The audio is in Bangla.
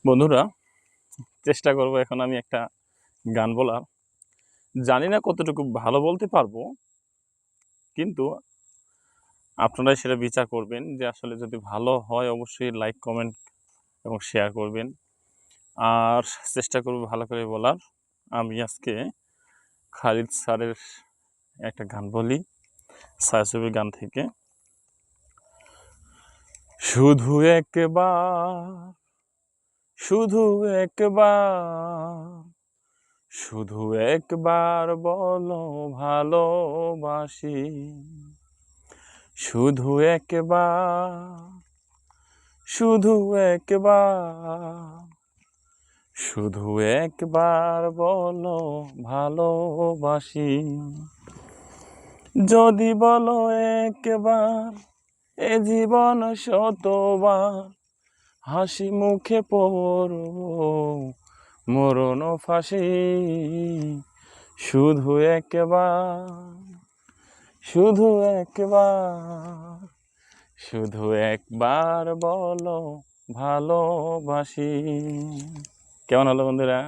বন্ধুরা, চেষ্টা করব এখন আমি একটা গান বলার। জানি না কতটুকু ভালো বলতে পারবো, কিন্তু আপনারাই সেটা বিচার করবেন যে আসলে যদি ভালো হয় অবশ্যই লাইক, কমেন্ট এবং শেয়ার করবেন। আর চেষ্টা করব ভালো করে বলার। আমি আজকে খালিদ স্যারের একটা গান বলি, ছায়াছবির গান থেকে। শুধু একবার, শুধু একবার, শুধু একবার বলো ভালোবাসি। শুধু একবার, শুধু একবার, শুধু একবার বলো ভালোবাসি। যদি বলো একবার, এ জীবন শতবার হাসি মুখে পড়ব মরণ ফাঁসি। শুধু একবার, শুধু একবার, শুধু একবার বলো ভালোবাসি। কেমন হলো বন্ধুরা?